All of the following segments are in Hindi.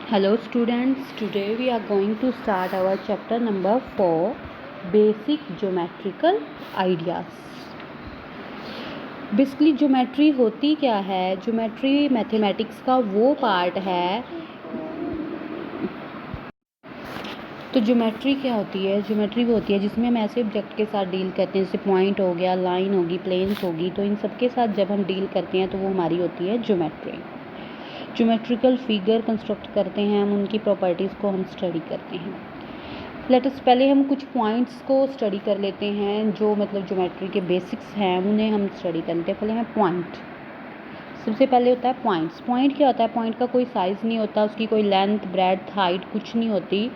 Hello students, today we are going to start our chapter number 4, Basic Geometrical Ideas. Basically geometry होती क्या है? ज्योमेट्री मैथमेटिक्स का वो पार्ट है। तो ज्योमेट्री क्या होती है? ज्योमेट्री वो होती है जिसमें हम ऐसे ऑब्जेक्ट के साथ डील करते हैं, जैसे पॉइंट हो गया, लाइन होगी, प्लेन्स होगी। तो इन सब के साथ जब हम डील करते हैं तो वो हमारी होती है ज्योमेट्री। ज्योमेट्रिकल फिगर कंस्ट्रक्ट करते हैं हम, उनकी प्रॉपर्टीज़ को हम स्टडी करते हैं। लेट्स पहले हम कुछ पॉइंट्स को स्टडी कर लेते हैं, जो मतलब ज्योमेट्री के बेसिक्स हैं उन्हें हम स्टडी कर लेते हैं। पहले हमें पॉइंट, सबसे पहले होता है पॉइंट्स। पॉइंट क्या होता है? पॉइंट का कोई साइज़ नहीं होता, उसकी कोई लेंथ, ब्रेड्थ, हाइट कुछ नहीं होती।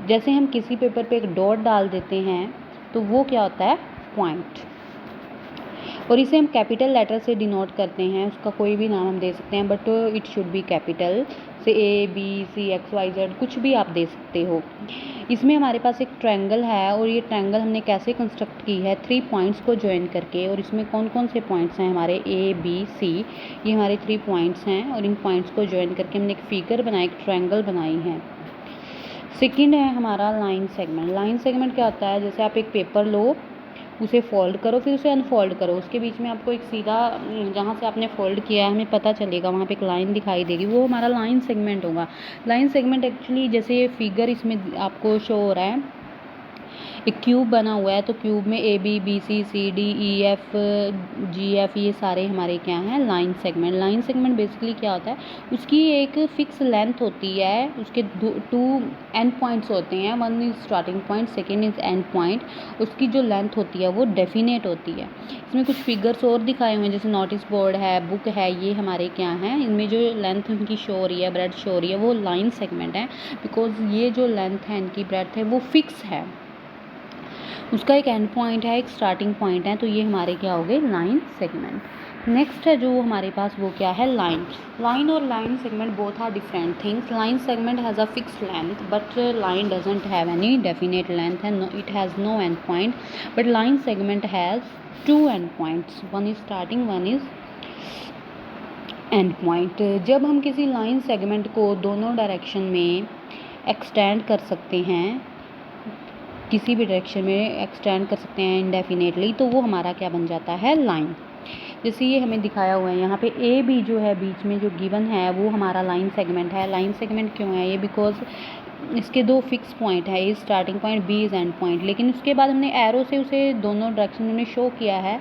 जैसे हम किसी पेपर पे एक डॉट डाल देते हैं तो वो क्या होता है? पॉइंट। और इसे हम कैपिटल लेटर से डिनोट करते हैं, उसका कोई भी नाम हम दे सकते हैं, but it should be capital, से A, B, C, XYZ कुछ भी आप दे सकते हो। इसमें हमारे पास एक ट्रायंगल है और ये ट्रायंगल हमने कैसे कंस्ट्रक्ट की है? 3 पॉइंट्स को ज्वाइन करके। और इसमें कौन कौन से पॉइंट्स हैं हमारे? A, B, C, ये हमारे 3 पॉइंट्स हैं और इन पॉइंट्स को ज्वाइन करके हमने एक फिगर बनाई, एक ट्रायंगल बनाई है। सेकेंड है हमारा लाइन सेगमेंट। लाइन सेगमेंट क्या होता है? जैसे आप एक पेपर लो, उसे फोल्ड करो, फिर उसे अनफोल्ड करो, उसके बीच में आपको एक सीधा, जहाँ से आपने फोल्ड किया है हमें पता चलेगा, वहाँ पे एक लाइन दिखाई देगी, वो हमारा लाइन सेगमेंट होगा। लाइन सेगमेंट एक्चुअली जैसे ये फिगर इसमें आपको शो हो रहा है, एक क्यूब बना हुआ है, तो क्यूब में ABBCCDEFGF ये सारे हमारे क्या हैं? Line segment. Line segment basically क्या होता है? उसकी एक फिक्स लेंथ होती है, उसके 2 एंड पॉइंट्स होते हैं, 1 is starting point, second is and point. उसकी जो लेंथ होती है वो डेफिनेट होती है। इसमें कुछ फिगर्स और दिखाए हुए हैं, जैसे नोटिस बोर्ड है, बुक है, ये हमारे क्या हैं? इनमें जो लेंथ इनकी शो हो रही है, ब्रेड शो हो रही है, वो लाइन सेगमेंट है, बिकॉज ये जो लेंथ है इनकी, ब्रेड है, वो फिक्स है। उसका एक एंड पॉइंट है, एक स्टार्टिंग पॉइंट है, तो ये हमारे क्या हो गए? Line segment. नेक्स्ट है जो हमारे पास, वो क्या है? लाइन। लाइन और line segment both are different things. Line segment has a fixed length, but line doesn't have any definite length and it has no end point. But line segment has 2 end points, 1 is starting, 1 is end point. जब हम किसी लाइन सेगमेंट को दोनों डायरेक्शन में एक्सटेंड कर सकते हैं, किसी भी डायरेक्शन में एक्सटेंड कर सकते हैं इंडेफिनेटली, तो वो हमारा क्या बन जाता है? लाइन। जैसे ये हमें दिखाया हुआ है यहाँ पे, AB जो है बीच में जो गिवन है वो हमारा लाइन सेगमेंट है। लाइन सेगमेंट क्यों है ये? बिकॉज इसके 2 फिक्स पॉइंट है, A starting point, B is and point. लेकिन उसके बाद हमने एरो से उसे दोनों डायरेक्शन में शो किया है,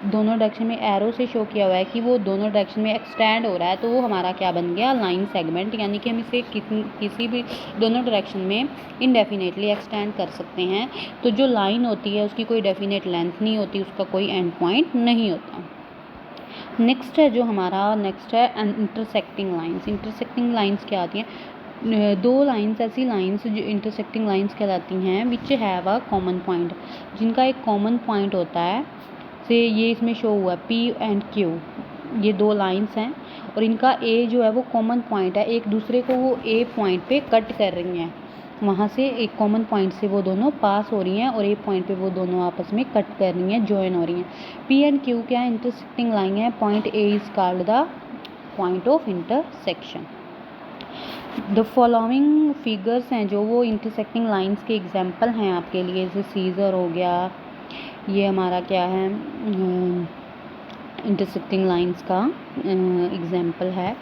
दोनों डायरेक्शन में एरो से शो किया हुआ है कि वो दोनों डायरेक्शन में एक्सटेंड हो रहा है, तो वो हमारा क्या बन गया? Line segment. यानी कि हम इसे किसी भी दोनों डायरेक्शन में इनडेफिनेटली एक्सटेंड कर सकते हैं। तो जो लाइन होती है उसकी कोई डेफिनेट लेंथ नहीं होती, उसका कोई एंड पॉइंट नहीं होता। नेक्स्ट है जो हमारा, नेक्स्ट है इंटरसेक्टिंग लाइंस। इंटरसेक्टिंग लाइंस क्या आती हैं? 2 लाइंस, ऐसी लाइंस जो इंटरसेक्टिंग लाइंस कहलाती हैं, which have a common point, जिनका एक कॉमन पॉइंट होता है। से ये इसमें शो हुआ है P एंड Q, ये 2 लाइंस हैं और इनका A जो है वो कॉमन पॉइंट है, एक दूसरे को वो A पॉइंट पे कट कर रही हैं, वहाँ से एक कॉमन पॉइंट से वो दोनों पास हो रही हैं और A पॉइंट पे वो दोनों आपस में कट कर रही हैं, जॉइन हो रही हैं। P एंड Q क्या है? इंटरसेक्टिंग लाइन है। Point A is called the point of intersection. The following figures हैं जो वो इंटरसेक्टिंग लाइंस के एग्जाम्पल हैं आपके लिए, जैसे सीजर हो गया, ये हमारा क्या है? इंटरसेक्टिंग लाइंस का एग्जाम्पल है।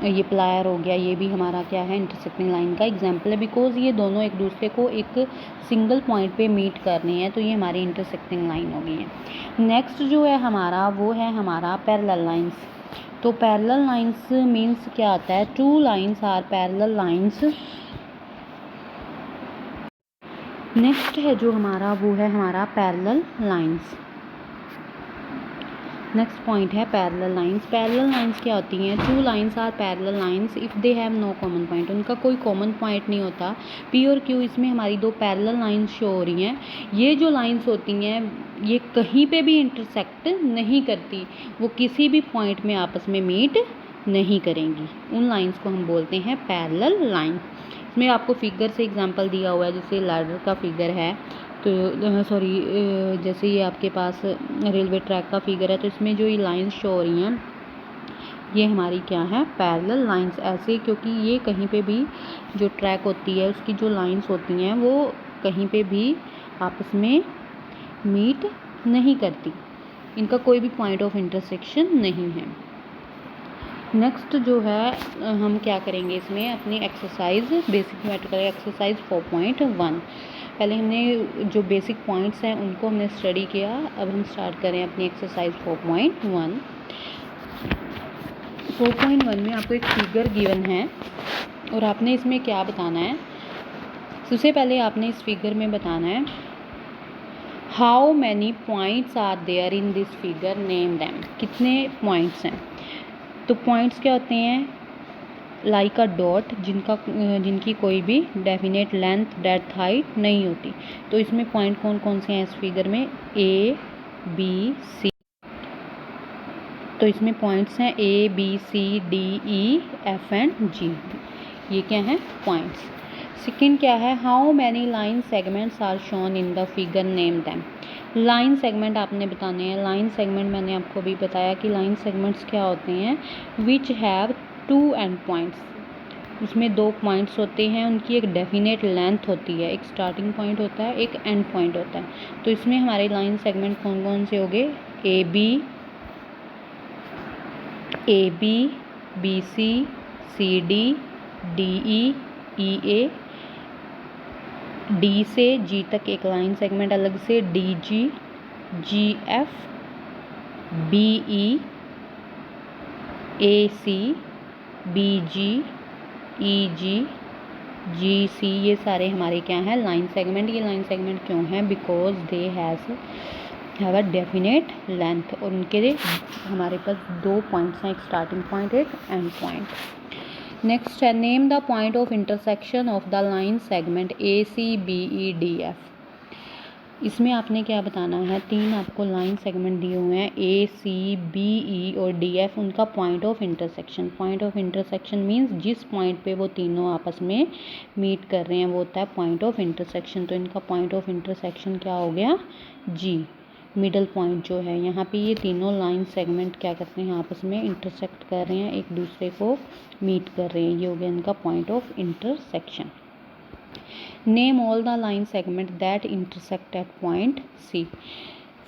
ये प्लायर हो गया, ये भी हमारा क्या है? इंटरसेक्टिंग लाइन का एग्जाम्पल है, बिकॉज ये दोनों एक दूसरे को एक सिंगल पॉइंट पे मीट कर रहे हैं, तो ये हमारी इंटरसेक्टिंग लाइन हो गई है। नेक्स्ट जो है हमारा, वो है हमारा पैरेलल लाइंस। तो पैरेलल लाइंस मीन्स क्या आता है? 2 lines are parallel lines. Next है जो हमारा, वो है हमारा पैरेलल लाइंस। नेक्स्ट पॉइंट है पैरेलल लाइंस। पैरेलल लाइंस क्या होती हैं? 2 lines are parallel lines if they have no common point, उनका कोई कॉमन पॉइंट नहीं होता। P और Q, इसमें हमारी 2 पैरेलल लाइंस शो हो रही हैं। ये जो लाइंस होती हैं ये कहीं पे भी इंटरसेक्ट नहीं करती, वो किसी भी पॉइंट में आपस में मीट नहीं करेंगी, उन लाइंस को हम बोलते हैं पैरेलल लाइन। इसमें आपको फिगर से एग्जांपल दिया हुआ है, जैसे लैडर का फिगर है, तो सॉरी, जैसे ये आपके पास रेलवे ट्रैक का फिगर है, तो इसमें जो ये लाइंस शो हो रही हैं ये हमारी क्या है, पैरेलल लाइंस। ऐसे क्योंकि ये कहीं पे भी जो ट्रैक होती है उसकी जो लाइंस होती हैं वो कहीं पे भी आपस में मीट नहीं करती, इनका कोई भी पॉइंट ऑफ इंटरसेक्शन नहीं है। नेक्स्ट जो है हम क्या करेंगे इसमें अपनी एक्सरसाइज, बेसिक मैथमेटिकल एक्सरसाइज 4.1। पहले हमने जो बेसिक पॉइंट्स हैं उनको हमने स्टडी किया, अब हम स्टार्ट करें अपनी एक्सरसाइज 4.1। 4.1 में आपको एक फिगर गिवन है और आपने इसमें क्या बताना है। सबसे पहले आपने इस फिगर में बताना है how many points are there in this figure, name them. कितने पॉइंट्स हैं। तो पॉइंट्स क्या होते हैं, लाइक अ डॉट, जिनकी कोई भी डेफिनेट लेंथ, डेप्थ, हाइट नहीं होती। तो इसमें पॉइंट कौन कौन से हैं इस फिगर में, ए बी सी। तो इसमें पॉइंट्स हैं A B C D E F and G, ये क्या हैं पॉइंट्स। सेकेंड क्या है, how many line segments are shown in the figure, name them. Line segment आपने बताने हैं। लाइन सेगमेंट मैंने आपको भी बताया कि लाइन सेगमेंट्स क्या होते हैं, विच हैव 2 एंड पॉइंट्स। उसमें 2 पॉइंट्स होते हैं, उनकी एक डेफिनेट लेंथ होती है, एक स्टार्टिंग पॉइंट होता है, एक एंड पॉइंट होता है। तो इसमें हमारे लाइन सेगमेंट कौन कौन से हो गए, A B B C D E A, D से जी तक एक लाइन सेगमेंट अलग से, G F, B A C, B G C, ये सारे हमारे क्या हैं लाइन सेगमेंट। ये लाइन सेगमेंट क्यों हैं, because they have a definite length, और उनके हमारे पास 2 पॉइंट्स हैं, एक स्टार्टिंग पॉइंट, एक एंड पॉइंट। नेक्स्ट है, name the point of intersection of the line segment A C B E D F. इसमें आपने क्या बताना है, 3 आपको लाइन सेगमेंट दिए हुए हैं, ए सी बी ई और डी एफ, उनका point of intersection. Point of intersection means जिस पॉइंट पे वो तीनों आपस में मीट कर रहे हैं वो होता है पॉइंट ऑफ इंटरसेक्शन। तो इनका पॉइंट ऑफ इंटरसेक्शन क्या हो गया, जी, मिडल पॉइंट जो है। यहाँ पे ये तीनों लाइन सेगमेंट क्या करते हैं, आपस में इंटरसेक्ट कर रहे हैं, एक दूसरे को मीट कर रहे हैं, ये हो गया इनका point of intersection. Name all the line segment that intersect at point C.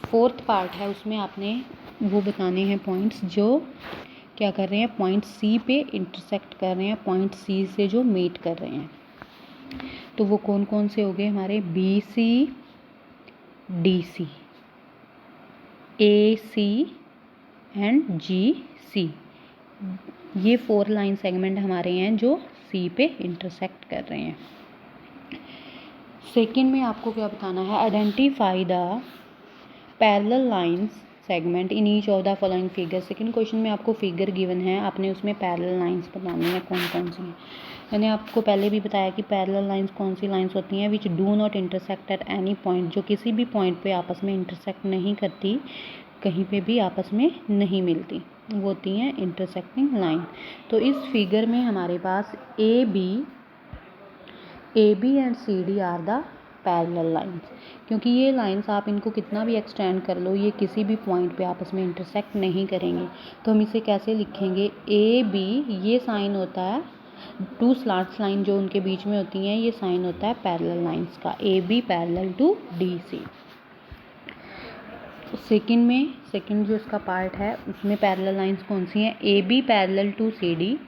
4th part है, उसमें आपने वो बताने हैं पॉइंट्स जो क्या कर रहे हैं, पॉइंट सी पे इंटरसेक्ट कर रहे हैं, पॉइंट सी से जो मीट कर रहे हैं। तो वो कौन कौन से हो गए हमारे, B C D C, A C and G C. ये 4 लाइन सेगमेंट हमारे हैं जो सी पे इंटरसेक्ट कर रहे हैं। सेकेंड में आपको क्या बताना है, identify the parallel lines segment in each of the following figure. Second question में आपको फिगर गिवन है, आपने उसमें पैरेलल लाइंस बतानी है कौन कौन सी हैं। मैंने आपको पहले भी बताया कि पैरेलल लाइंस कौन सी लाइंस होती हैं, which do not intersect at any point, जो किसी भी पॉइंट पे आपस में इंटरसेक्ट नहीं करती, कहीं पे भी आपस में नहीं मिलती, वो होती हैं इंटरसेक्टिंग लाइन। तो इस फिगर में हमारे पास A B and C D are the parallel lines. क्योंकि ये लाइंस आप इनको कितना भी एक्सटेंड कर लो, ये किसी भी पॉइंट पे आपस में इंटरसेक्ट नहीं करेंगे। तो हम इसे कैसे लिखेंगे, ए बी, ये साइन होता है 2 स्लैंट्स लाइन जो उनके बीच में होती हैं, ये साइन होता है पैरेलल लाइंस का, A B parallel to D C. Second जो इसका पार्ट है उसमें पैरेलल लाइंस कौन सी हैं, A B parallel to C D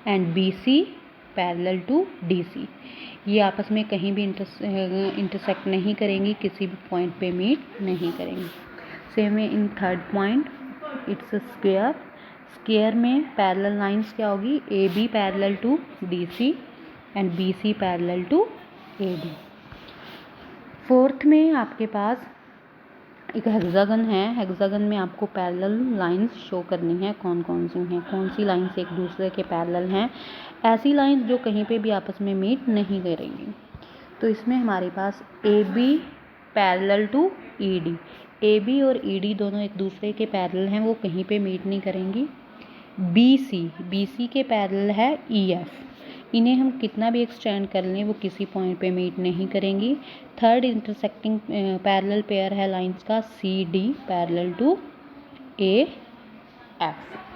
and B C parallel to D C. ये आपस में कहीं भी इंटरसेक्ट नहीं करेंगी, किसी भी पॉइंट पे मीट नहीं करेंगी। सेम है in 3rd point, it's square में पैरेलल लाइंस क्या होगी, A B parallel to D C and B C parallel to A D. 4th में आपके पास एक हेक्सागन है, हेक्सागन में आपको पैरेलल लाइंस शो करनी है, कौन कौन सी हैं, कौन सी लाइंस एक दूसरे के पैरेलल हैं, ऐसी लाइंस जो कहीं पे भी आपस में मीट नहीं करेंगी। तो इसमें हमारे पास A B parallel to E D, A B और ई डी दोनों एक दूसरे के पैरेलल हैं, वो कहीं पे मीट नहीं करेंगी। बी सी के पैरेलल है ई एफ, इन्हें हम कितना भी एक्सटेंड कर लें वो किसी पॉइंट पे मीट नहीं करेंगी। 3rd इंटरसेक्टिंग पैरेलल पेयर है लाइंस का C D parallel to A F.